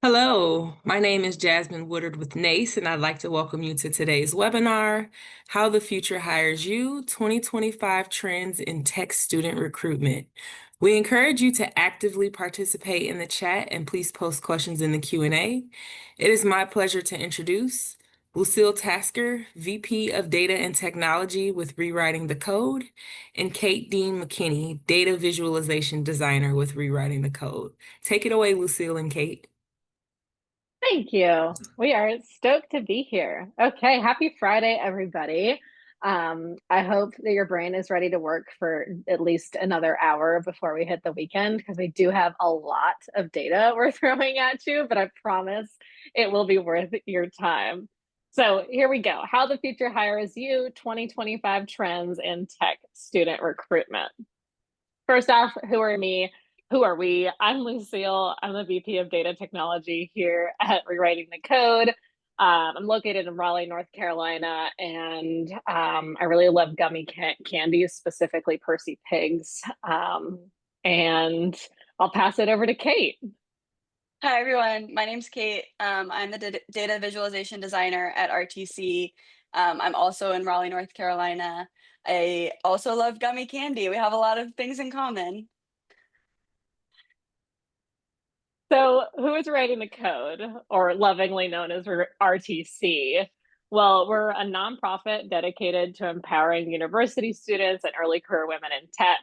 Hello, my name is Jasmine Woodard with NACE, and I'd like to welcome you to today's webinar, How the Future Hires You, 2025 Trends in Tech Student Recruitment. We encourage you to actively participate in the chat and please post questions in the Q&A. It is my pleasure to introduce Lucille Tasker, VP of Data and Technology with Rewriting the Code, and Kate Dean McKinney, Data Visualization Designer with Rewriting the Code. Take it away, Lucille and Kate. Thank you. We are stoked to be here. Okay, happy Friday, everybody. I hope that your brain is ready to work for at least another hour before we hit the weekend, because we do have a lot of data we're throwing at you, but I promise it will be worth your time. So here we go. How the Future Hires You, 2025 Trends in Tech Student Recruitment. First off, who are me? Who are we? I'm Lucille. I'm the VP of Data Technology here at Rewriting the Code. I'm located in Raleigh, North Carolina, and I really love gummy candies, specifically Percy Pigs. And I'll pass it over to Kate. Hi, everyone. My name's Kate. I'm the data visualization designer at RTC. I'm also in Raleigh, North Carolina. I also love gummy candy. We have a lot of things in common. So, who is writing the code, or lovingly known as RTC? Well, we're a nonprofit dedicated to empowering university students and early career women in tech.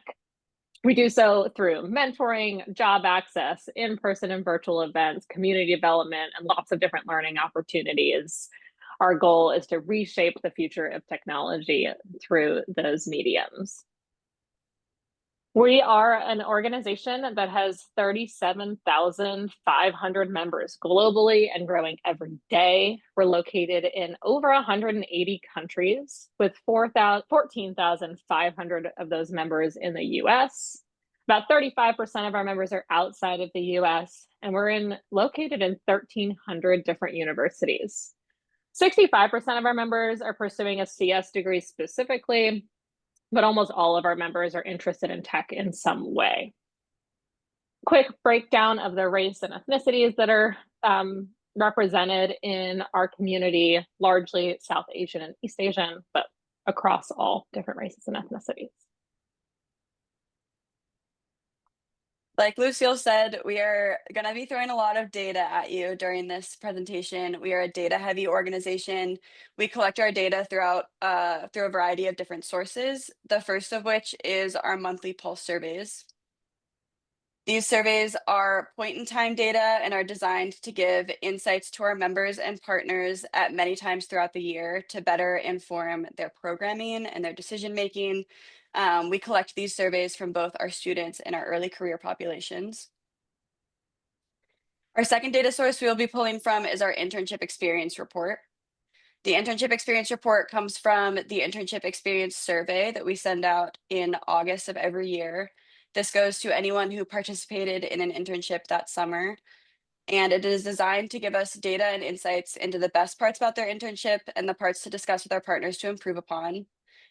We do so through mentoring, job access, in-person and virtual events, community development, and lots of different learning opportunities. Our goal is to reshape the future of technology through those mediums. We are an organization that has 37,500 members globally and growing every day. We're located in over 180 countries with 14,500 of those members in the US. About 35% of our members are outside of the US, and we're located in 1,300 different universities. 65% of our members are pursuing a CS degree specifically, but almost all of our members are interested in tech in some way. Quick breakdown of the race and ethnicities that are represented in our community, largely South Asian and East Asian, but across all different races and ethnicities. Like Lucille said, we are going to be throwing a lot of data at you during this presentation. We are a data-heavy organization. We collect our data through a variety of different sources, the first of which is our monthly pulse surveys. These surveys are point-in-time data and are designed to give insights to our members and partners at many times throughout the year to better inform their programming and their decision-making. We collect these surveys from both our students and our early career populations. Our second data source we will be pulling from is our internship experience report. The internship experience report comes from the internship experience survey that we send out in August of every year. This goes to anyone who participated in an internship that summer, and it is designed to give us data and insights into the best parts about their internship and the parts to discuss with our partners to improve upon.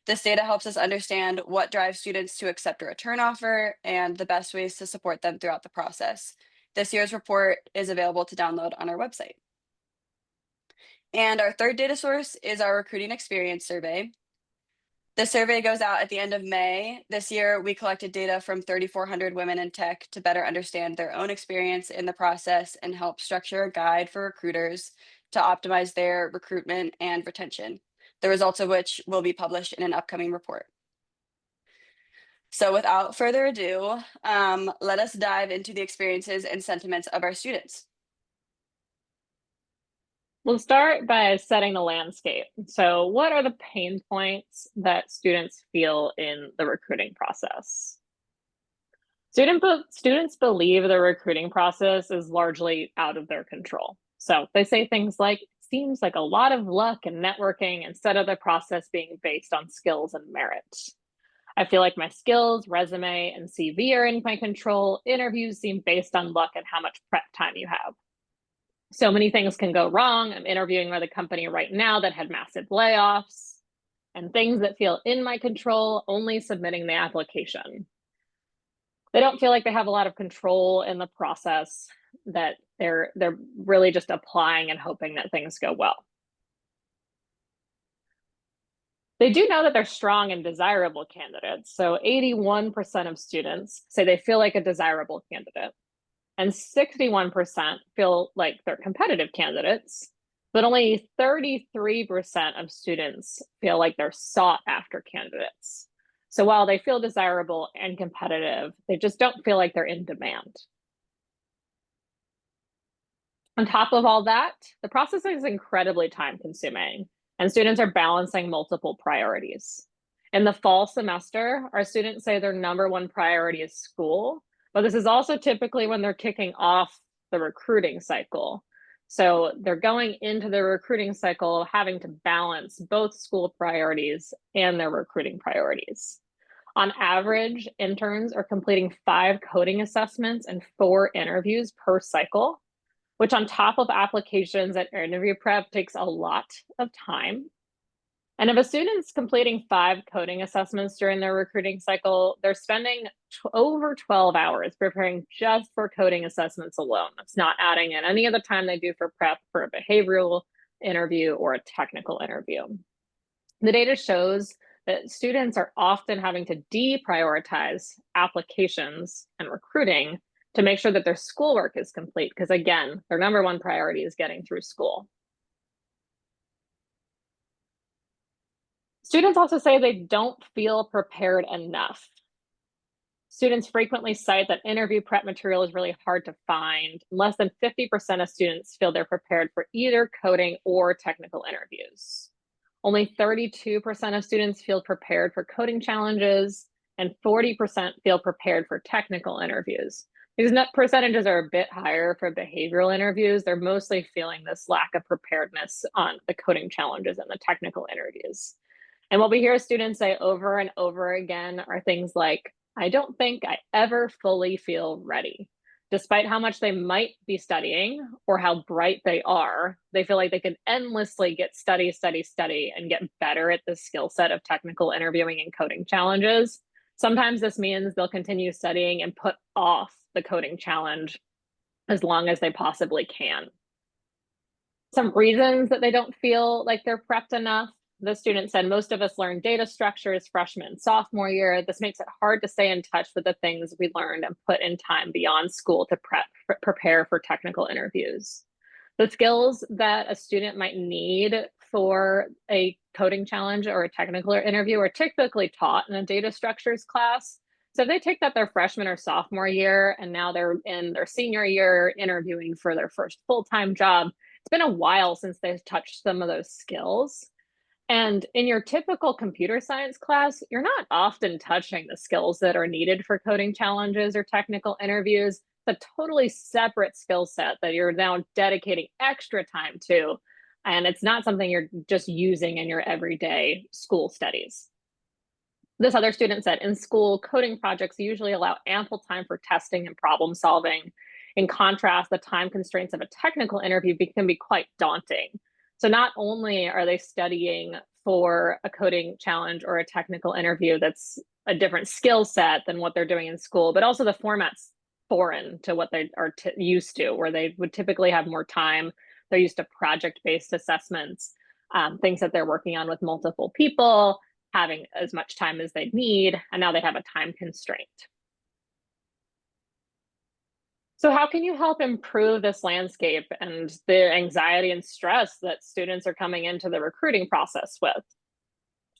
This data helps us understand what drives students to accept a return offer and the best ways to support them throughout the process. This year's report is available to download on our website. And our third data source is our recruiting experience survey. The survey goes out at the end of May. This year, we collected data from 3,400 women in tech to better understand their own experience in the process and help structure a guide for recruiters to optimize their recruitment and retention, the results of which will be published in an upcoming report. So without further ado, let us dive into the experiences and sentiments of our students. We'll start by setting the landscape. So what are the pain points that students feel in the recruiting process? Students believe the recruiting process is largely out of their control. So they say things like, seems like a lot of luck and networking instead of the process being based on skills and merit. I feel like my skills, resume, and CV are in my control. Interviews seem based on luck and how much prep time you have. So many things can go wrong. I'm interviewing with a company right now that had massive layoffs and things that feel in my control, only submitting the application. They don't feel like they have a lot of control in the process. that they're really just applying and hoping that things go well. They do know that they're strong and desirable candidates. So 81% of students say they feel like a desirable candidate, and 61% feel like they're competitive candidates, but only 33% of students feel like they're sought after candidates. So while they feel desirable and competitive, they just don't feel like they're in demand. On top of all that, the process is incredibly time consuming, and students are balancing multiple priorities. In the fall semester, our students say their number one priority is school, but this is also typically when they're kicking off the recruiting cycle. So they're going into the recruiting cycle having to balance both school priorities and their recruiting priorities. On average, interns are completing 5 coding assessments and 4 interviews per cycle, which on top of applications and interview prep takes a lot of time. And if a student's completing 5 coding assessments during their recruiting cycle, they're spending over 12 hours preparing just for coding assessments alone. That's not adding in any of the time they do for prep for a behavioral interview or a technical interview. The data shows that students are often having to deprioritize applications and recruiting to make sure that their schoolwork is complete, because again, their number one priority is getting through school. Students also say they don't feel prepared enough. Students frequently cite that interview prep material is really hard to find. Less than 50% of students feel they're prepared for either coding or technical interviews. Only 32% of students feel prepared for coding challenges, and 40% feel prepared for technical interviews. These percentages are a bit higher for behavioral interviews. They're mostly feeling this lack of preparedness on the coding challenges and the technical interviews. And what we hear students say over and over again are things like, I don't think I ever fully feel ready. Despite how much they might be studying or how bright they are, they feel like they can endlessly get study, and get better at the skill set of technical interviewing and coding challenges. Sometimes this means they'll continue studying and put off the coding challenge as long as they possibly can. Some reasons that they don't feel like they're prepped enough. The student said most of us learn data structures freshman and sophomore year. This makes it hard to stay in touch with the things we learned and put in time beyond school to prepare for technical interviews. The skills that a student might need for a coding challenge or a technical interview are typically taught in a data structures class. So if they take that their freshman or sophomore year and now they're in their senior year interviewing for their first full-time job, it's been a while since they've touched some of those skills. And in your typical computer science class, you're not often touching the skills that are needed for coding challenges or technical interviews. It's a totally separate skill set that you're now dedicating extra time to. And it's not something you're just using in your everyday school studies. This other student said, in school, coding projects usually allow ample time for testing and problem solving. In contrast, the time constraints of a technical interview can be quite daunting. So not only are they studying for a coding challenge or a technical interview that's a different skill set than what they're doing in school, but also the format's foreign to what they are used to, where they would typically have more time. They're used to project-based assessments, things that they're working on with multiple people, having as much time as they need, and now they have a time constraint. So how can you help improve this landscape and the anxiety and stress that students are coming into the recruiting process with?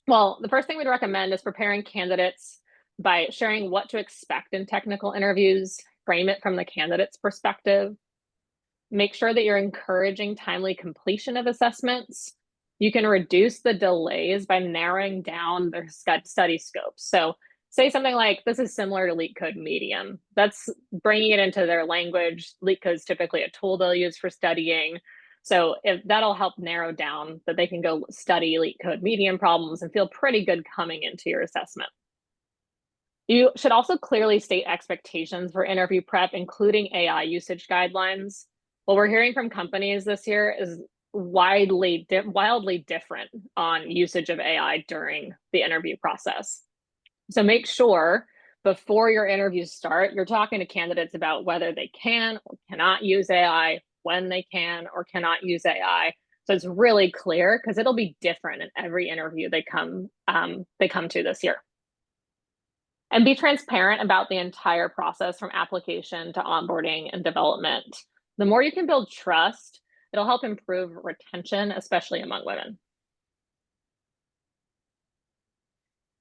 Well, the first thing we'd recommend is preparing candidates by sharing what to expect in technical interviews, frame it from the candidate's perspective, make sure that you're encouraging timely completion of assessments. You can reduce the delays by narrowing down their study scope. So say something like, this is similar to LeetCode Medium. That's bringing it into their language. LeetCode is typically a tool they'll use for studying. So if that'll help narrow down that they can go study LeetCode Medium problems and feel pretty good coming into your assessment. You should also clearly state expectations for interview prep, including AI usage guidelines. What we're hearing from companies this year is wildly different on usage of AI during the interview process. So make sure before your interviews start, you're talking to candidates about whether they can or cannot use AI, when they can or cannot use AI. So it's really clear because it'll be different in every interview they come to this year. And be transparent about the entire process from application to onboarding and development. The more you can build trust, it'll help improve retention, especially among women.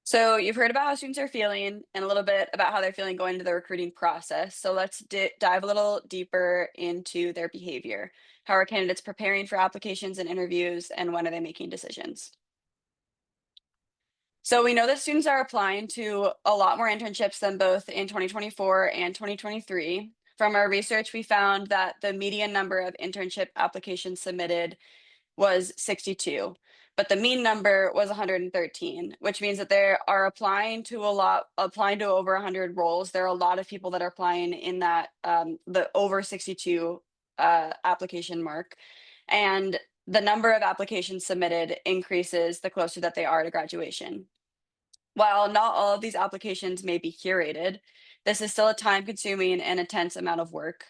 So you've heard about how students are feeling and a little bit about how they're feeling going into the recruiting process. So let's dive a little deeper into their behavior. How are candidates preparing for applications and interviews, and when are they making decisions? So we know that students are applying to a lot more internships than both in 2024 and 2023. From our research, we found that the median number of internship applications submitted was 62, but the mean number was 113, which means that they are applying to over 100 roles. There are a lot of people that are applying in that the over 62 application mark, and the number of applications submitted increases the closer that they are to graduation. While not all of these applications may be curated, this is still a time-consuming and intense amount of work.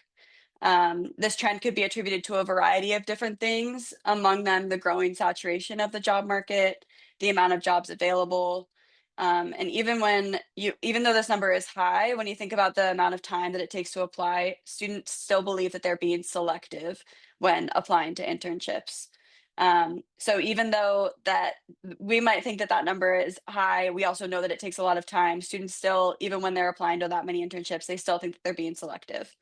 This trend could be attributed to a variety of different things, among them the growing saturation of the job market, the amount of jobs available, and even though this number is high, when you think about the amount of time that it takes to apply, students still believe that they're being selective when applying to internships. So even though that we might think that that number is high, we also know that it takes a lot of time. Students still, even when they're applying to that many internships, they still think that they're being selective.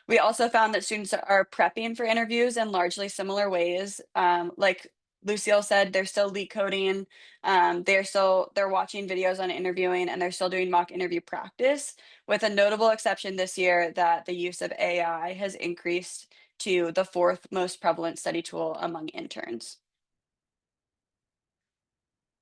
We also found that students are prepping for interviews in largely similar ways. Like Lucille said, they're still leak coding, they're watching videos on interviewing, and they're still doing mock interview practice, with a notable exception this year that the use of AI has increased to the fourth most prevalent study tool among interns.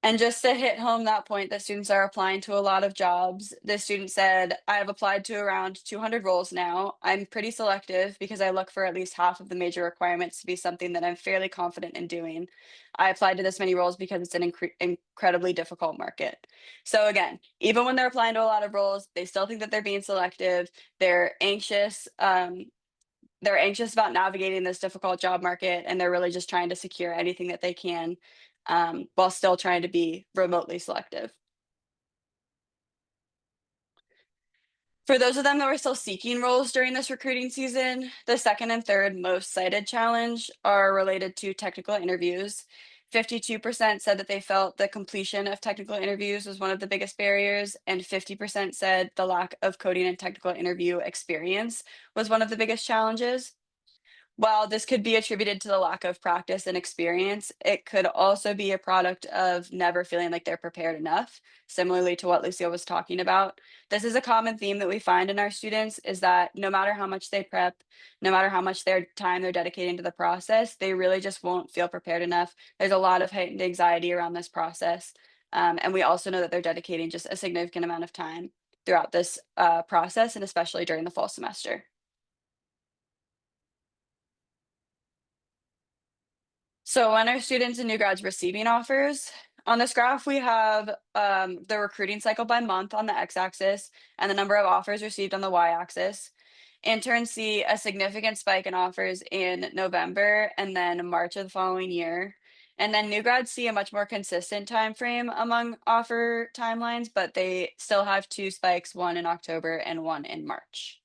And just to hit home that point that students are applying to a lot of jobs, this student said, I have applied to around 200 roles now. I'm pretty selective because I look for at least half of the major requirements to be something that I'm fairly confident in doing. I applied to this many roles because it's an incredibly difficult market. So again, even when they're applying to a lot of roles, they still think that they're being selective. They're anxious. They're anxious about navigating this difficult job market, and they're really just trying to secure anything that they can, while still trying to be remotely selective. For those of them that were still seeking roles during this recruiting season, the second and third most cited challenge are related to technical interviews. 52% said that they felt the completion of technical interviews was one of the biggest barriers, and 50% said the lack of coding and technical interview experience was one of the biggest challenges. While this could be attributed to the lack of practice and experience, it could also be a product of never feeling like they're prepared enough, similarly to what Lucia was talking about. This is a common theme that we find in our students, is that no matter how much they prep, no matter how much their time they're dedicating to the process, they really just won't feel prepared enough. There's a lot of heightened anxiety around this process. And we also know that they're dedicating just a significant amount of time throughout this process, and especially during the fall semester. So when are students and new grads receiving offers? On this graph, we have the recruiting cycle by month on the x-axis and the number of offers received on the y-axis. Interns see a significant spike in offers in November and then March of the following year. And then new grads see a much more consistent time frame among offer timelines, but they still have two spikes, one in October and one in March.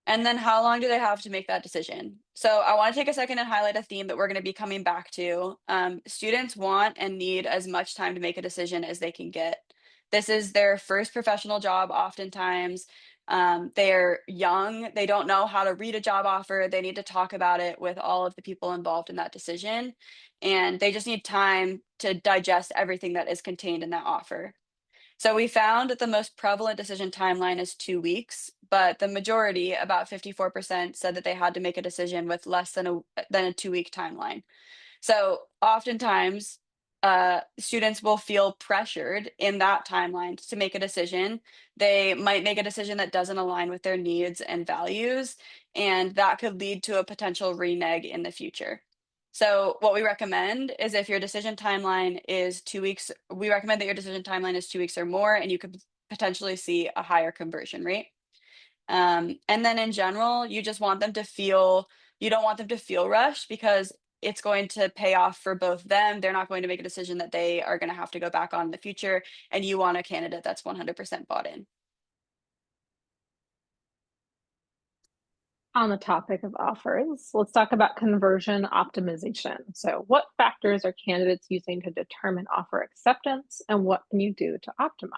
And then how long do they have to make that decision? So I want to take a second and highlight a theme that we're going to be coming back to. Students want and need as much time to make a decision as they can get. This is their first professional job oftentimes. They're young, they don't know how to read a job offer, they need to talk about it with all of the people involved in that decision, and they just need time to digest everything that is contained in that offer. So we found that the most prevalent decision timeline is 2 weeks, but the majority, about 54%, said that they had to make a decision with less than a 2-week timeline. So oftentimes, students will feel pressured in that timeline to make a decision. They might make a decision that doesn't align with their needs and values, and that could lead to a potential renege in the future. So what we recommend is if your decision timeline is 2 weeks, we recommend that your decision timeline is 2 weeks or more, and you could potentially see a higher conversion rate. And then in general, you just want them to feel, you don't want them to feel rushed because it's going to pay off for both them. They're not going to make a decision that they are going to have to go back on in the future. And you want a candidate that's 100% bought in. On the topic of offers, let's talk about conversion optimization. So, what factors are candidates using to determine offer acceptance, and what can you do to optimize?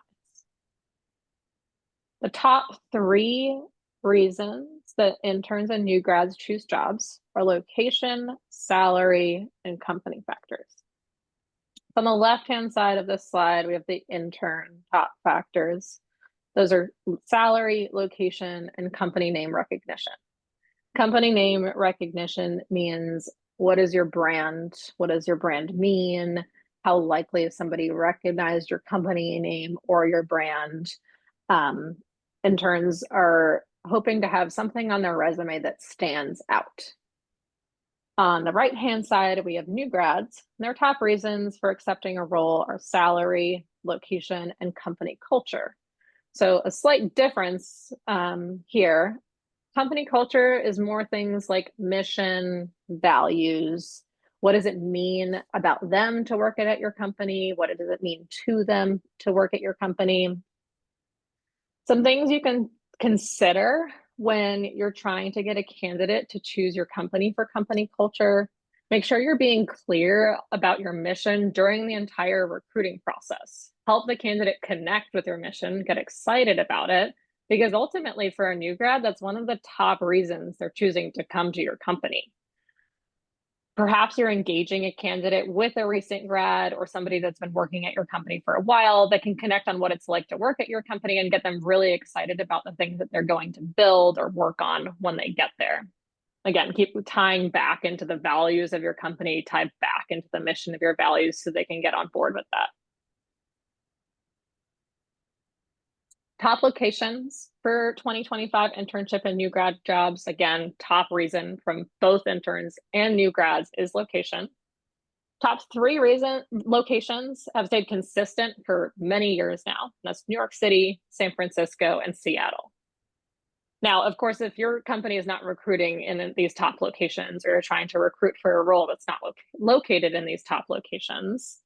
The top 3 reasons that interns and new grads choose jobs are location, salary, and company factors. On the left-hand side of this slide, we have the intern top factors. Those are salary, location, and company name recognition. Company name recognition means, what is your brand? What does your brand mean? How likely is somebody recognized your company name or your brand? Interns are hoping to have something on their resume that stands out. On the right-hand side, we have new grads. Their top reasons for accepting a role are salary, location, and company culture. So a slight difference here. Company culture is more things like mission, values. What does it mean about them to work at your company? What does it mean to them to work at your company? Some things you can consider when you're trying to get a candidate to choose your company for company culture. Make sure you're being clear about your mission during the entire recruiting process. Help the candidate connect with your mission, get excited about it, because ultimately for a new grad, that's one of the top reasons they're choosing to come to your company. Perhaps you're engaging a candidate with a recent grad or somebody that's been working at your company for a while that can connect on what it's like to work at your company and get them really excited about the things that they're going to build or work on when they get there. Again, keep tying back into the values of your company, tie back into the mission of your values so they can get on board with that. Top locations for 2025 internship and new grad jobs. Again, top reason from both interns and new grads is location. Top 3 locations have stayed consistent for many years now. That's New York City, San Francisco, and Seattle. Now, of course, if your company is not recruiting in these top locations or you're trying to recruit for a role that's not located in these top locations,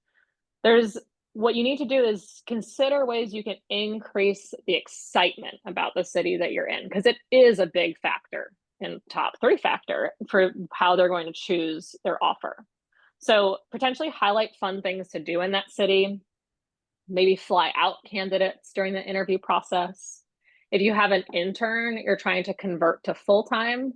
what you need to do is consider ways you can increase the excitement about the city that you're in, because it is a big factor in top 3 factor for how they're going to choose their offer. So potentially highlight fun things to do in that city, maybe fly out candidates during the interview process. If you have an intern you're trying to convert to full-time,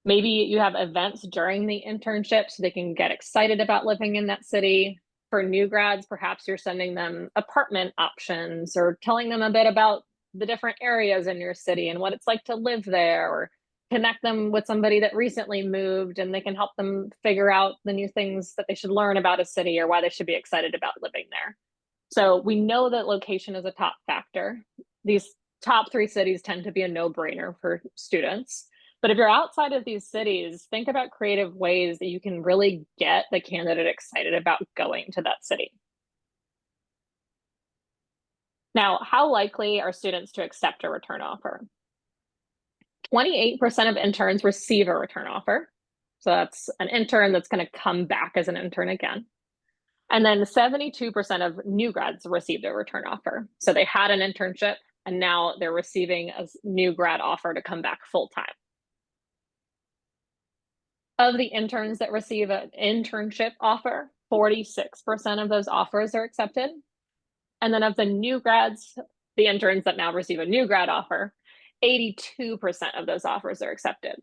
maybe you have events during the internship so they can get excited about living in that city. For new grads, perhaps you're sending them apartment options or telling them a bit about the different areas in your city and what it's like to live there, or connect them with somebody that recently moved and they can help them figure out the new things that they should learn about a city or why they should be excited about living there. So we know that location is a top factor. These top 3 cities tend to be a no-brainer for students. But if you're outside of these cities, think about creative ways that you can really get the candidate excited about going to that city. Now, how likely are students to accept a return offer? 28% of interns receive a return offer. So that's an intern that's going to come back as an intern again. And then 72% of new grads received a return offer. So they had an internship and now they're receiving a new grad offer to come back full-time. Of the interns that receive an internship offer, 46% of those offers are accepted. And then of the new grads, the interns that now receive a new grad offer, 82% of those offers are accepted.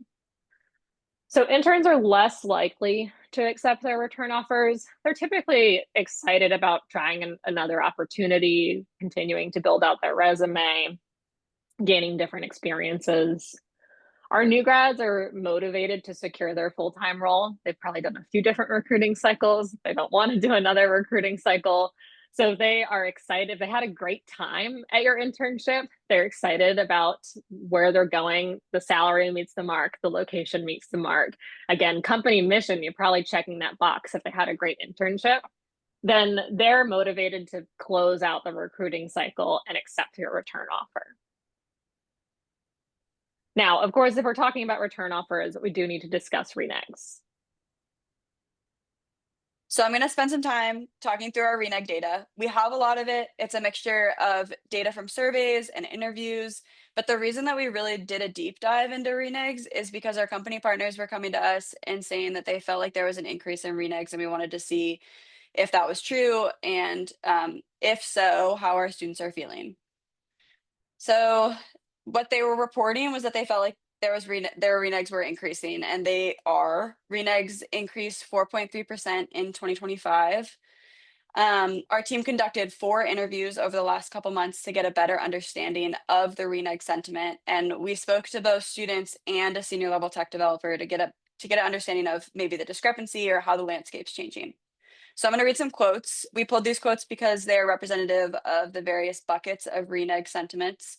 So interns are less likely to accept their return offers. They're typically excited about trying another opportunity, continuing to build out their resume, gaining different experiences. Our new grads are motivated to secure their full-time role. They've probably done a few different recruiting cycles. They don't want to do another recruiting cycle. So they are excited. If they had a great time at your internship, they're excited about where they're going. The salary meets the mark, the location meets the mark. Again, company mission, you're probably checking that box if they had a great internship. Then they're motivated to close out the recruiting cycle and accept your return offer. Now, of course, if we're talking about return offers, we do need to discuss renegs. So I'm going to spend some time talking through our reneg data. We have a lot of it. It's a mixture of data from surveys and interviews. But the reason that we really did a deep dive into renegs is because our company partners were coming to us and saying that they felt like there was an increase in renegs, and we wanted to see if that was true, and if so, how our students are feeling. So what they were reporting was that they felt like their renegs were increasing, and they are. Renegs increased 4.3% in 2025. Our team conducted 4 interviews over the last couple months to get a better understanding of the reneg sentiment, and we spoke to both students and a senior level tech developer to get an understanding of maybe the discrepancy or how the landscape's changing. So I'm going to read some quotes. We pulled these quotes because they're representative of the various buckets of reneg sentiments.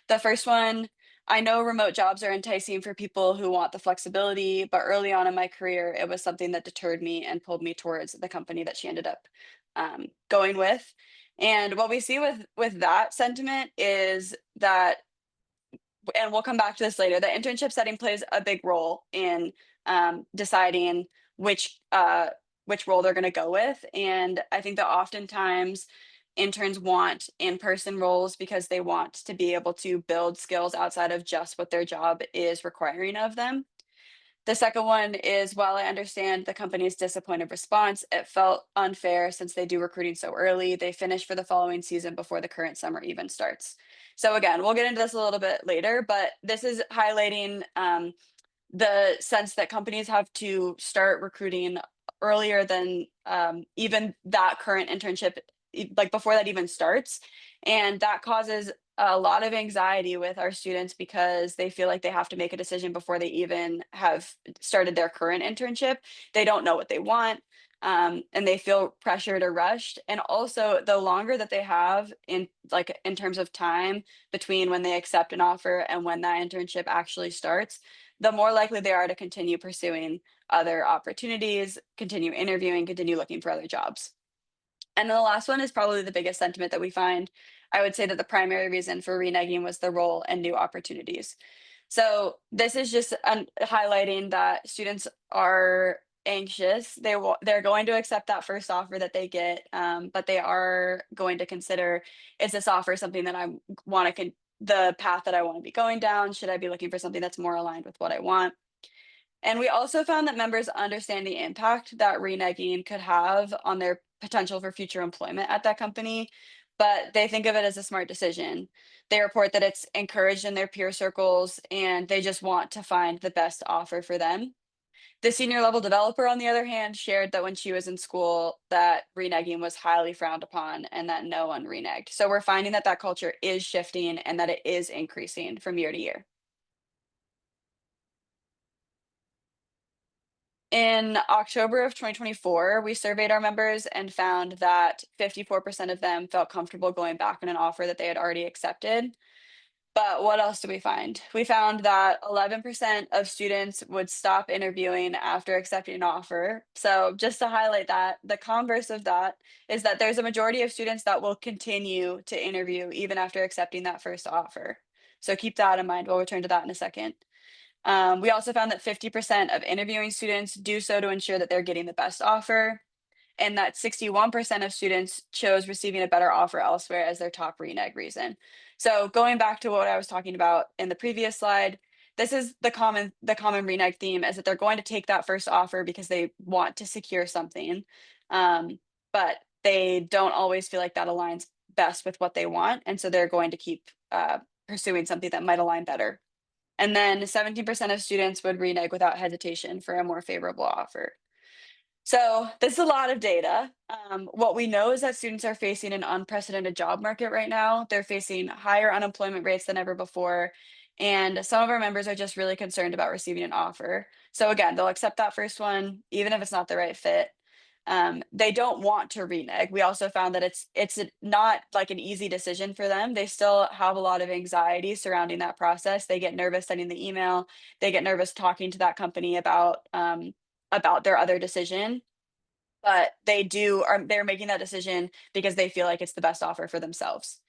The first one: I know remote jobs are enticing for people who want the flexibility, but early on in my career, it was something that deterred me and pulled me towards the company that she ended up going with. And what we see with that sentiment is that, and we'll come back to this later, the internship setting plays a big role in deciding which role they're going to go with. And I think that oftentimes interns want in-person roles because they want to be able to build skills outside of just what their job is requiring of them. The second one is, while I understand the company's disappointed response, it felt unfair since they do recruiting so early. They finish for the following season before the current summer even starts. So again, we'll get into this a little bit later, but this is highlighting the sense that companies have to start recruiting earlier than even that current internship, like before that even starts. And that causes a lot of anxiety with our students because they feel like they have to make a decision before they even have started their current internship. They don't know what they want. And they feel pressured or rushed. And also, the longer that they have in terms of time between when they accept an offer and when that internship actually starts, the more likely they are to continue pursuing other opportunities, continue interviewing, continue looking for other jobs. And then the last one is probably the biggest sentiment that we find. I would say that the primary reason for reneging was the role and new opportunities. So this is just highlighting that students are anxious. They're going to accept that first offer that they get, but they are going to consider, is this offer something that I want to the path that I want to be going down? Should I be looking for something that's more aligned with what I want? And we also found that members understand the impact that reneging could have on their potential for future employment at that company, but they think of it as a smart decision. They report that it's encouraged in their peer circles and they just want to find the best offer for them. The senior level developer, on the other hand, shared that when she was in school, that reneging was highly frowned upon and that no one reneged. So we're finding that that culture is shifting and that it is increasing from year to year. In October of 2024, we surveyed our members and found that 54% of them felt comfortable going back on an offer that they had already accepted. But what else do we find? We found that 11% of students would stop interviewing after accepting an offer. So, just to highlight that, the converse of that is that there's a majority of students that will continue to interview even after accepting that first offer. So, keep that in mind. We'll return to that in a second. We also found that 50% of interviewing students do so to ensure that they're getting the best offer, and that 61% of students chose receiving a better offer elsewhere as their top reneg reason. So going back to what I was talking about in the previous slide, this is the common reneg theme, is that they're going to take that first offer because they want to secure something, but they don't always feel like that aligns best with what they want, and so they're going to keep pursuing something that might align better. And then 17% of students would renege without hesitation for a more favorable offer. So this is a lot of data. What we know is that students are facing an unprecedented job market right now. They're facing higher unemployment rates than ever before. And some of our members are just really concerned about receiving an offer. So again, they'll accept that first one, even if it's not the right fit. they don't want to renege. We also found that it's not like an easy decision for them. They still have a lot of anxiety surrounding that process. They get nervous sending the email. They get nervous talking to that company about their other decision. But they're making that decision because they feel like it's the best offer for themselves.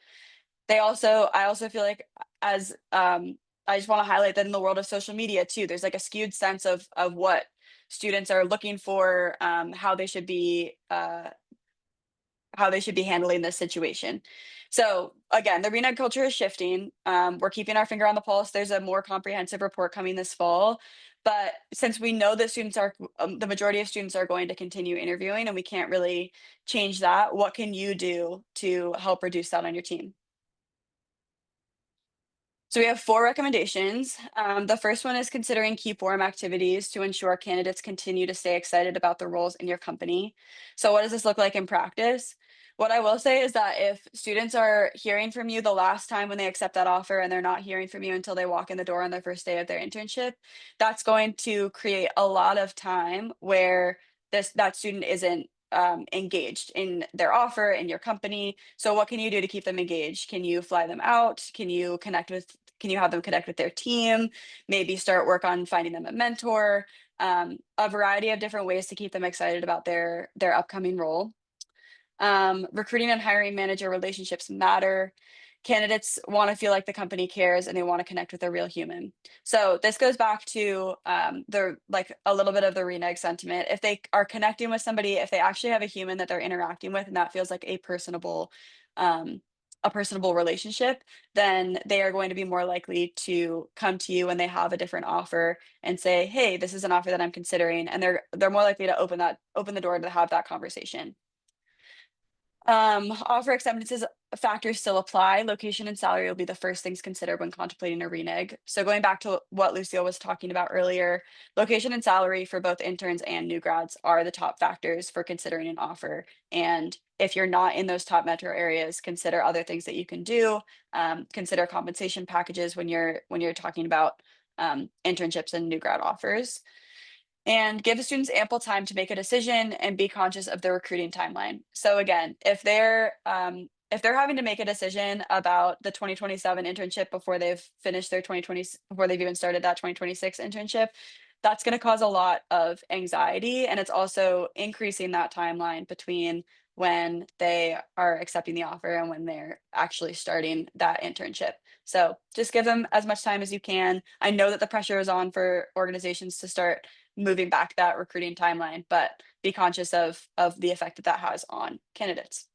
I also feel like as I just want to highlight that in the world of social media too, there's like a skewed sense of what students are looking for, how they should be handling this situation. So again, the reneg culture is shifting. We're keeping our finger on the pulse. There's a more comprehensive report coming this fall. But since we know that the majority of students are going to continue interviewing and we can't really change that, what can you do to help reduce that on your team? So we have 4 recommendations. The first one is considering key forum activities to ensure candidates continue to stay excited about the roles in your company. So what does this look like in practice? What I will say is that if students are hearing from you the last time when they accept that offer and they're not hearing from you until they walk in the door on their first day of their internship, that's going to create a lot of time where that student isn't engaged in their offer in your company. So what can you do to keep them engaged? Can you fly them out? Can you have them connect with their team? Maybe start work on finding them a mentor, a variety of different ways to keep them excited about their upcoming role. Recruiting and hiring manager relationships matter. Candidates want to feel like the company cares and they want to connect with a real human. So this goes back to the like a little bit of the renege sentiment. If they are connecting with somebody, if they actually have a human that they're interacting with, and that feels like um, a personable relationship, then they are going to be more likely to come to you when they have a different offer and say, "Hey, this is an offer that I'm considering," and they're more likely to open the door to have that conversation. Offer acceptances factors still apply. Location and salary will be the first things considered when contemplating a renege. So going back to what Lucille was talking about earlier, location and salary for both interns and new grads are the top factors for considering an offer. And if you're not in those top metro areas, consider other things that you can do. Consider compensation packages when you're talking about internships and new grad offers, and give the students ample time to make a decision and be conscious of the recruiting timeline. So again, if they're having to make a decision about the 2027 internship before they've finished their 2020, before they've even started that 2026 internship, that's going to cause a lot of anxiety, and it's also increasing that timeline between when they are accepting the offer and when they're actually starting that internship. So just give them as much time as you can. I know that the pressure is on for organizations to start moving back that recruiting timeline, but be conscious of the effect that that has on candidates.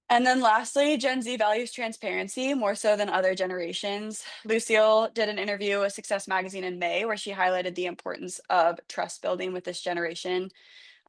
And then lastly, Gen Z values transparency more so than other generations. Lucille did an interview with Success Magazine in May where she highlighted the importance of trust building with this generation.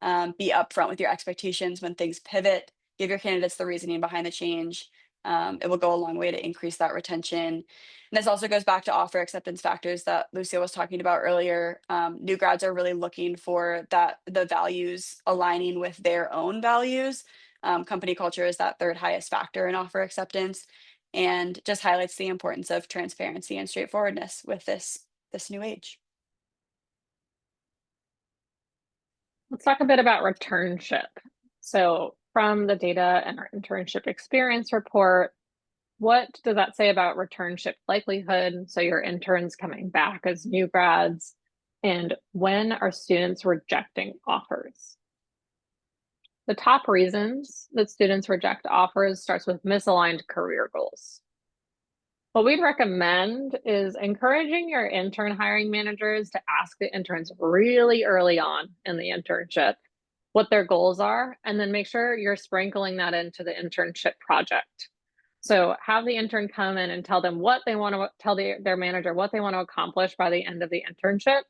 Be upfront with your expectations when things pivot. Give your candidates the reasoning behind the change. It will go a long way to increase that retention. And this also goes back to offer acceptance factors that Lucia was talking about earlier. New grads are really looking for the values aligning with their own values. Company culture is that third highest factor in offer acceptance, and just highlights the importance of transparency and straightforwardness with this new age. Let's talk a bit about returnship. So from the data and our internship experience report, what does that say about returnship likelihood? So your interns coming back as new grads, and when are students rejecting offers? The top reasons that students reject offers starts with misaligned career goals. What we'd recommend is encouraging your intern hiring managers to ask the interns really early on in the internship what their goals are, and then make sure you're sprinkling that into the internship project. So have the intern come in and tell them what they want to tell their manager what they want to accomplish by the end of the internship.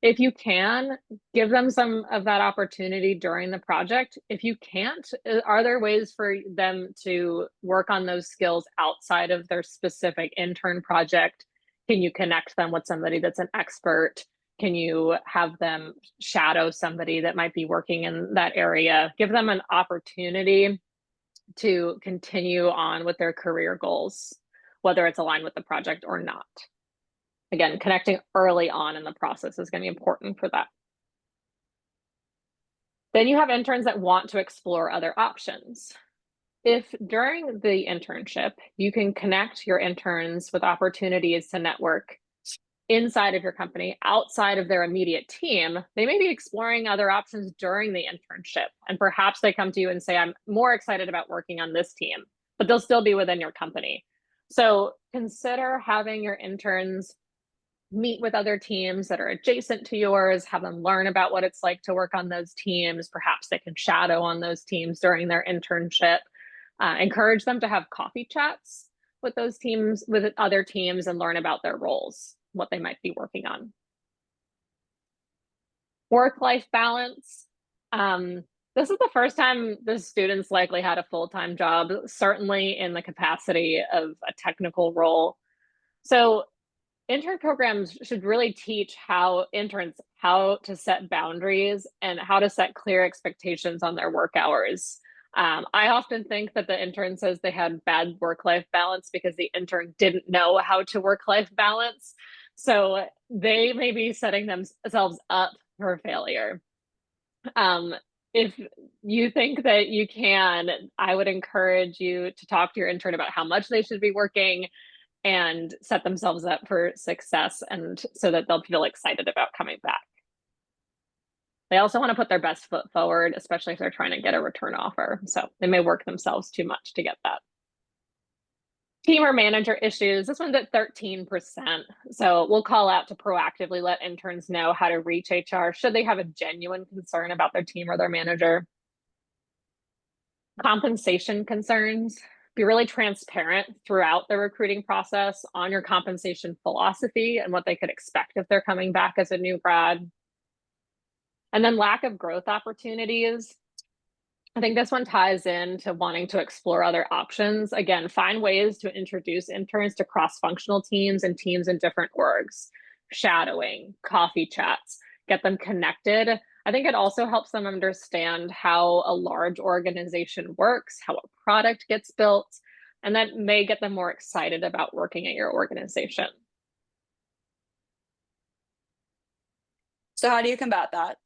If you can, give them some of that opportunity during the project. If you can't, are there ways for them to work on those skills outside of their specific intern project? Can you connect them with somebody that's an expert? Can you have them shadow somebody that might be working in that area? Give them an opportunity to continue on with their career goals, whether it's aligned with the project or not. Again, connecting early on in the process is going to be important for that. Then you have interns that want to explore other options. If during the internship, you can connect your interns with opportunities to network inside of your company, outside of their immediate team, they may be exploring other options during the internship. And perhaps they come to you and say, I'm more excited about working on this team, but they'll still be within your company. So consider having your interns meet with other teams that are adjacent to yours, have them learn about what it's like to work on those teams. Perhaps they can shadow on those teams during their internship. Encourage them to have coffee chats with those teams, with other teams, and learn about their roles, what they might be working on. Work-life balance. This is the first time the students likely had a full-time job, certainly in the capacity of a technical role. So intern programs should really teach interns how to set boundaries and how to set clear expectations on their work hours. I often think that the intern says they had bad work-life balance because the intern didn't know how to work-life balance. So they may be setting themselves up for failure. If you think that you can, I would encourage you to talk to your intern about how much they should be working and set themselves up for success, and so that they'll feel excited about coming back. They also want to put their best foot forward, especially if they're trying to get a return offer. So they may work themselves too much to get that. Team or manager issues, this one's at 13%. So we'll call out to proactively let interns know how to reach HR should they have a genuine concern about their team or their manager. Compensation concerns. Be really transparent throughout the recruiting process on your compensation philosophy and what they could expect if they're coming back as a new grad. And then lack of growth opportunities. I think this one ties in to wanting to explore other options. Again, find ways to introduce interns to cross-functional teams and teams in different orgs, shadowing, coffee chats, get them connected. I think it also helps them understand how a large organization works, how a product gets built, and that may get them more excited about working at your organization. So how do you combat that?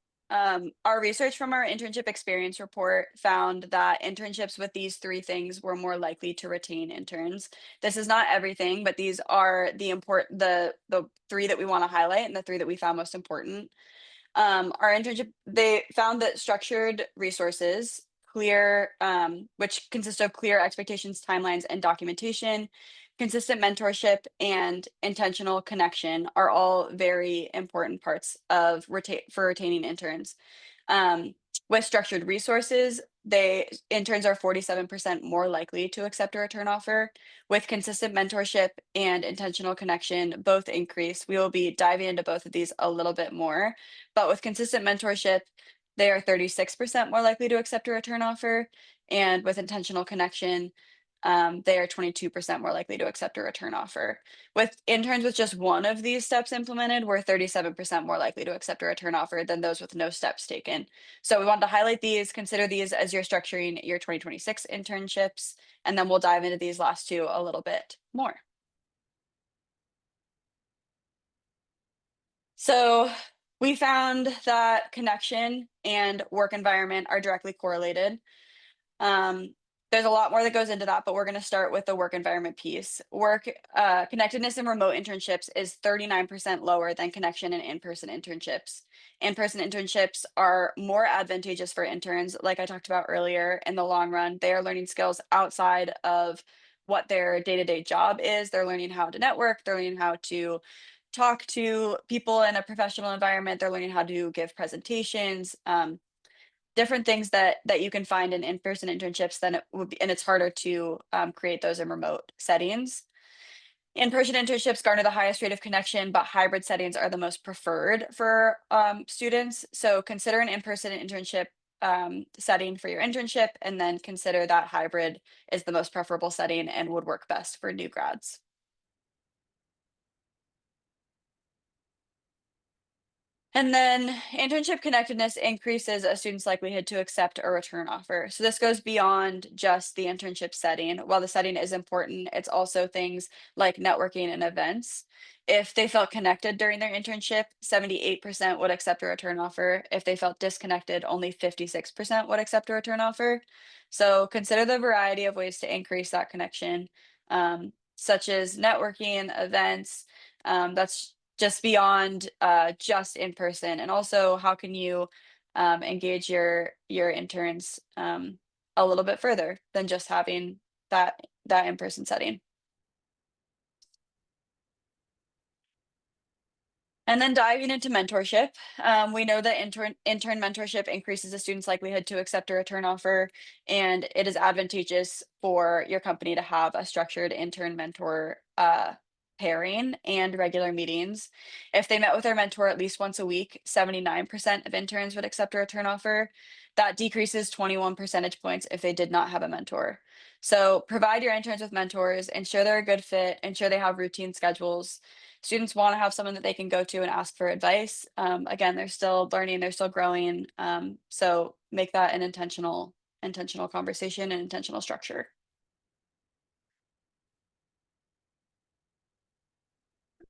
Our research from our internship experience report found that internships with these three things were more likely to retain interns. This is not everything, but these are the three that we want to highlight and the three that we found most important. Our internship, they found that structured resources, which consist of clear expectations, timelines, and documentation, consistent mentorship, and intentional connection are all very important parts of for retaining interns. With structured resources, interns are 47% more likely to accept a return offer. With consistent mentorship and intentional connection, both increase. We will be diving into both of these a little bit more, but with consistent mentorship, they are 36% more likely to accept a return offer. And with intentional connection, they are 22% more likely to accept a return offer. With interns with just one of these steps implemented, we're 37% more likely to accept a return offer than those with no steps taken. So we wanted to highlight these, consider these as you're structuring your 2026 internships, and then we'll dive into these last two a little bit more. So we found that connection and work environment are directly correlated. There's a lot more that goes into that, but we're going to start with the work environment piece. Connectedness in remote internships is 39% lower than connection in in-person internships. In-person internships are more advantageous for interns, like I talked about earlier. In the long run, they are learning skills outside of what their day-to-day job is. They're learning how to network. They're learning how to talk to people in a professional environment. They're learning how to give presentations. Different things that you can find in in-person internships than it would be, and it's harder to create those in remote settings. In-person internships garner the highest rate of connection, but hybrid settings are the most preferred for students. So consider an in-person internship setting for your internship, and then consider that hybrid is the most preferable setting and would work best for new grads. And then internship connectedness increases a student's likelihood to accept a return offer. So this goes beyond just the internship setting. While the setting is important, it's also things like networking and events. If they felt connected during their internship, 78% would accept a return offer. If they felt disconnected, only 56% would accept a return offer. So consider the variety of ways to increase that connection, such as networking, events. That's just beyond just in person, and also how can you engage your interns a little bit further than just having that in-person setting. And then diving into mentorship, we know that intern mentorship increases a student's likelihood to accept a return offer, and it is advantageous for your company to have a structured intern mentor pairing and regular meetings. If they met with their mentor at least once a week, 79% of interns would accept a return offer. That decreases 21 percentage points if they did not have a mentor. So provide your interns with mentors, ensure they're a good fit, ensure they have routine schedules. Students want to have someone that they can go to and ask for advice. Again, they're still learning, they're still growing. So make that an intentional conversation and intentional structure.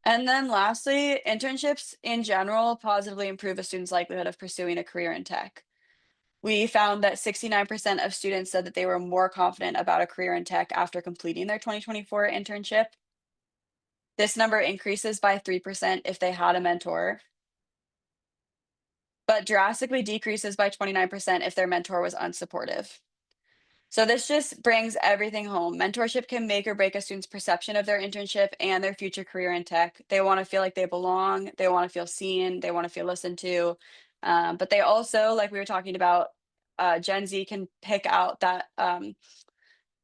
And then lastly, internships in general positively improve a student's likelihood of pursuing a career in tech. We found that 69% of students said that they were more confident about a career in tech after completing their 2024 internship. This number increases by 3% if they had a mentor, but drastically decreases by 29% if their mentor was unsupportive. So this just brings everything home. Mentorship can make or break a student's perception of their internship and their future career in tech. They want to feel like they belong, they want to feel seen, they want to feel listened to. But they also, like we were talking about, Gen Z can pick out that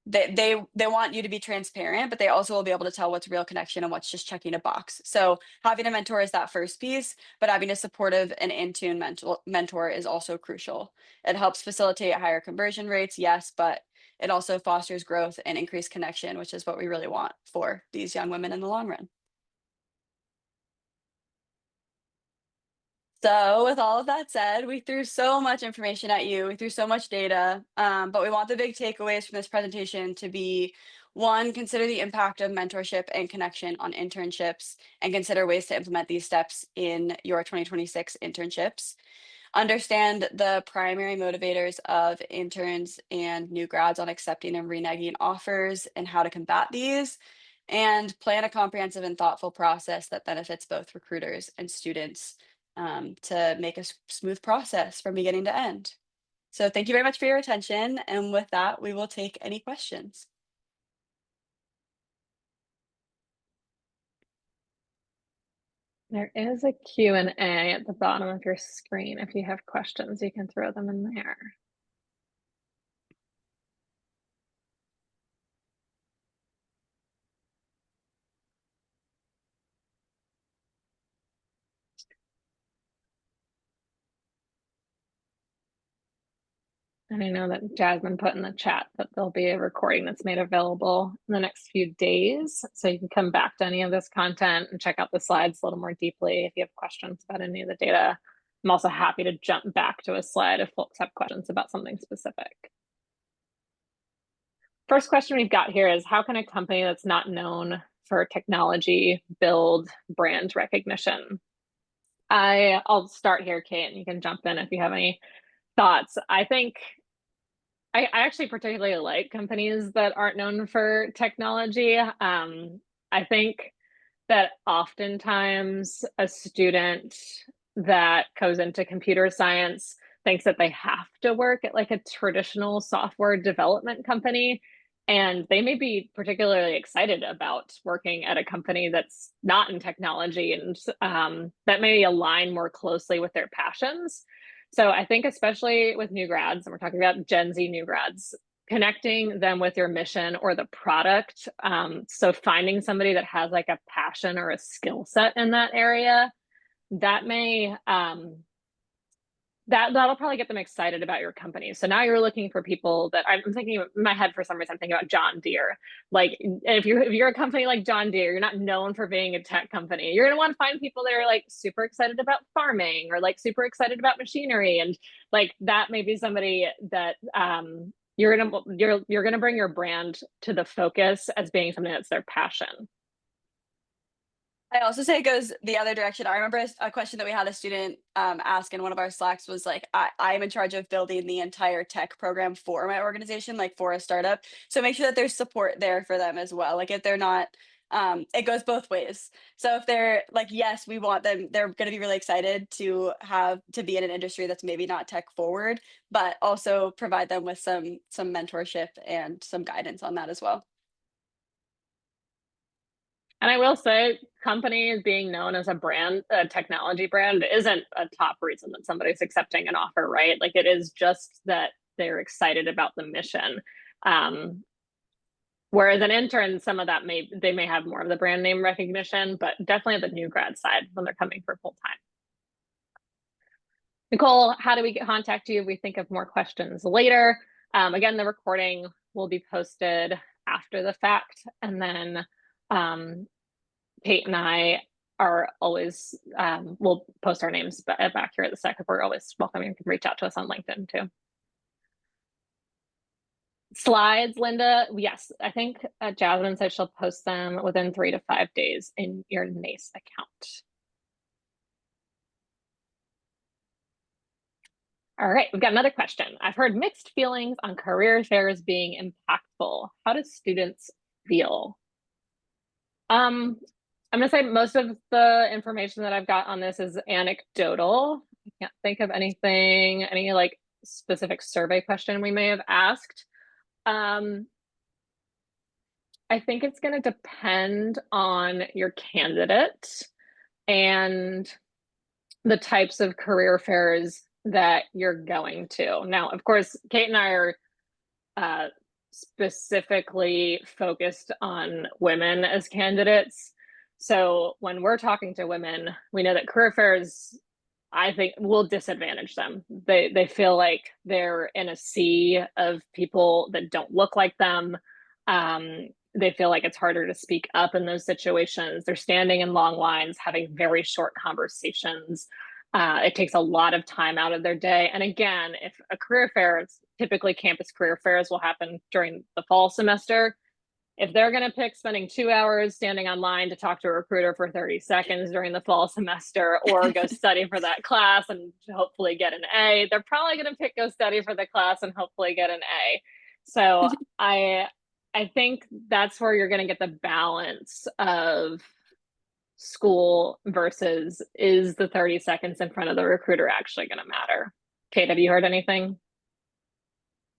they want you to be transparent, but they also will be able to tell what's real connection and what's just checking a box. So having a mentor is that first piece, but having a supportive and in-tune mentor is also crucial. It helps facilitate higher conversion rates, yes, but it also fosters growth and increased connection, which is what we really want for these young women in the long run. So with all of that said, we threw so much information at you. We threw so much data, but we want the big takeaways from this presentation to be: one, consider the impact of mentorship and connection on internships, and consider ways to implement these steps in your 2026 internships. Understand the primary motivators of interns and new grads on accepting and reneging offers and how to combat these, and plan a comprehensive and thoughtful process that benefits both recruiters and students, to make a smooth process from beginning to end. So thank you very much for your attention. And with that, we will take any questions. There is a Q&A at the bottom of your screen. If you have questions, you can throw them in there. And I know that Jasmine put in the chat that there'll be a recording that's made available in the next few days. So you can come back to any of this content and check out the slides a little more deeply if you have questions about any of the data. I'm also happy to jump back to a slide if folks have questions about something specific. First question we've got here is, how can a company that's not known for technology build brand recognition? I'll start here, Kate, and you can jump in if you have any thoughts. I think I actually particularly like companies that aren't known for technology. I think that oftentimes a student that goes into computer science thinks that they have to work at like a traditional software development company. And they may be particularly excited about working at a company that's not in technology, and that may align more closely with their passions. So I think especially with new grads, and we're talking about Gen Z new grads, connecting them with your mission or the product. So finding somebody that has like a passion or a skill set in that area, that may that'll probably get them excited about your company. So now you're looking for people that I'm thinking in my head for some reason, I'm thinking about John Deere. Like if you're a company like John Deere, you're not known for being a tech company. You're gonna want to find people that are like super excited about farming or like super excited about machinery. And like that may be somebody that you're gonna bring your brand to the focus as being something that's their passion. I also say it goes the other direction. I remember a question that we had a student ask in one of our Slacks was like, I'm in charge of building the entire tech program for my organization, like for a startup. So make sure that there's support there for them as well. Like if they're not, it goes both ways. So if they're like, yes, we want them, they're going to be really excited to have to be in an industry that's maybe not tech forward, but also provide them with some mentorship and some guidance on that as well. And I will say, companies being known as a brand, a technology brand, isn't a top reason that somebody's accepting an offer, right? Like it is just that they're excited about the mission. Um, Whereas an intern, some of that they may have more of the brand name recognition, but definitely the new grad side when they're coming for full time. Nicole, how do we contact you if we think of more questions later? Again, the recording will be posted after the fact, and then Kate and I are always, we'll post our names back here at the sec. We're always welcome. You can reach out to us on LinkedIn too. Slides, Linda. Yes, I think Jasmine said she'll post them within 3 to 5 days in your NACE account. All right, we've got another question. I've heard mixed feelings on career fairs being impactful. How do students feel? I'm gonna say most of the information that I've got on this is anecdotal. I can't think of anything, any like specific survey question we may have asked. I think it's going to depend on your candidate and the types of career fairs that you're going to. Now, of course, Kate and I are specifically focused on women as candidates. So when we're talking to women, we know that career fairs, I think, will disadvantage them. They feel like they're in a sea of people that don't look like them. They feel like it's harder to speak up in those situations. They're standing in long lines, having very short conversations. It takes a lot of time out of their day. And again, if a career fair, it's typically campus career fairs will happen during the fall semester. If they're going to pick spending 2 hours standing online to talk to a recruiter for 30 seconds during the fall semester or go study for that class and hopefully get an A, they're probably going to pick go study for the class and hopefully get an A. So I think that's where you're going to get the balance of school versus is the 30 seconds in front of the recruiter actually going to matter? Kate, have you heard anything?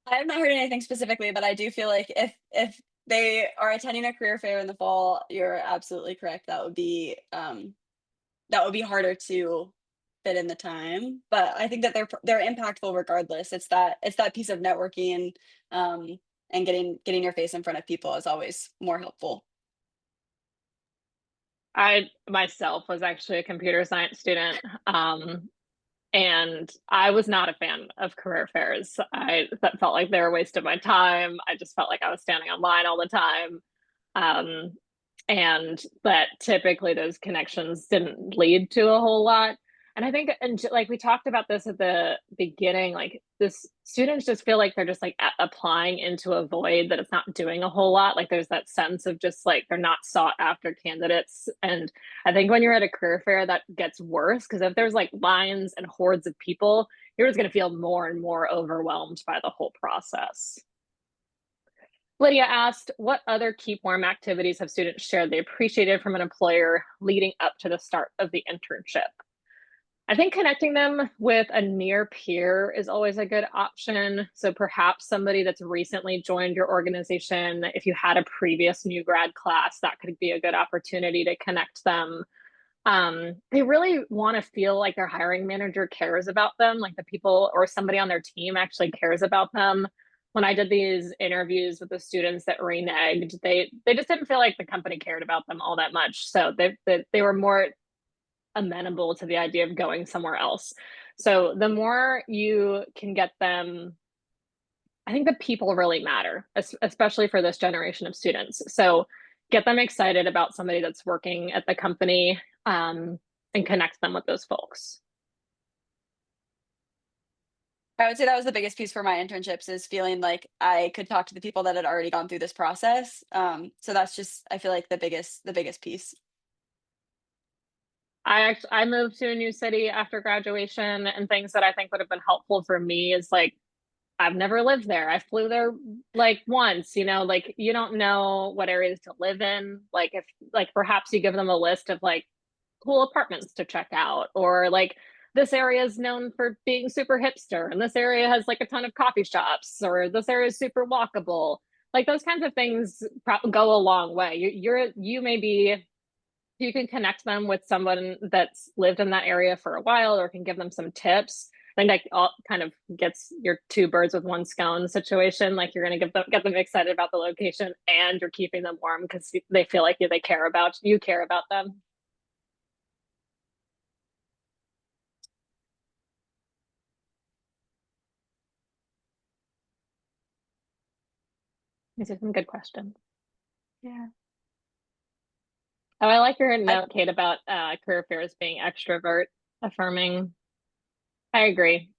I have not heard anything specifically, but I do feel like if they are attending a career fair in the fall, you're absolutely correct. That would be harder to fit in the time. But I think that they're impactful regardless. It's that piece of networking and getting your face in front of people is always more helpful. I myself was actually a computer science student. And I was not a fan of career fairs. I felt like they were a waste of my time. I just felt like I was standing online all the time. Um, and that typically those connections didn't lead to a whole lot. And I think, and like we talked about this at the beginning, like this students just feel like they're just like applying into a void that it's not doing a whole lot. Like there's that sense of just like they're not sought after candidates. And I think when you're at a career fair, that gets worse because if there's like lines and hordes of people, you're just going to feel more and more overwhelmed by the whole process. Lydia asked, what other key form activities have students shared they appreciated from an employer leading up to the start of the internship? I think connecting them with a near peer is always a good option. So perhaps somebody that's recently joined your organization, if you had a previous new grad class, that could be a good opportunity to connect them. They really want to feel like their hiring manager cares about them, like the people or somebody on their team actually cares about them. When I did these interviews with the students that reneged, they just didn't feel like the company cared about them all that much. So they were more amenable to the idea of going somewhere else. So the more you can get them, I think the people really matter, especially for this generation of students. So get them excited about somebody that's working at the company, and connect them with those folks. I would say that was the biggest piece for my internships is feeling like I could talk to the people that had already gone through this process. So that's just, I feel like the biggest piece. I moved to a new city after graduation, and things that I think would have been helpful for me is like, I've never lived there. I flew there like once, like you don't know what areas to live in. Like if like perhaps you give them a list of like cool apartments to check out, or like this area is known for being super hipster and this area has like a ton of coffee shops, or this area is super walkable. Like those kinds of things go a long way. You may be, you can connect them with someone that's lived in that area for a while or can give them some tips. I think that all kind of gets your two birds with one scone situation. Like you're going to get them excited about the location, and you're keeping them warm because they feel like they care about them. These are some good questions. Yeah. Oh, I like your I note, Kate, about career fairs being extrovert affirming. I agree.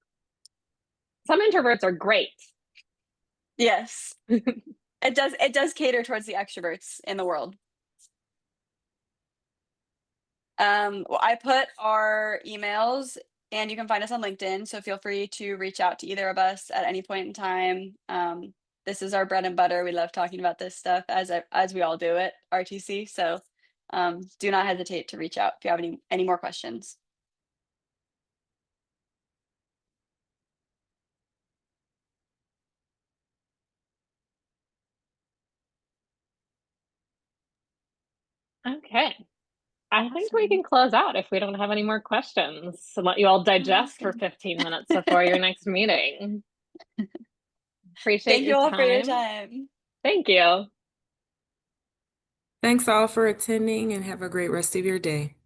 Some introverts are great. yes. It does cater towards the extroverts in the world. Well, I put our emails and you can find us on LinkedIn. So feel free to reach out to either of us at any point in time. This is our bread and butter. We love talking about this stuff as we all do at RTC. So do not hesitate to reach out if you have any more questions. Okay. I think we can close out if we don't have any more questions and let you all digest for Awesome. 15 minutes before your next meeting. Appreciate Thank your you all for your time. time. Thank you. Thanks all for attending and have a great rest of your day.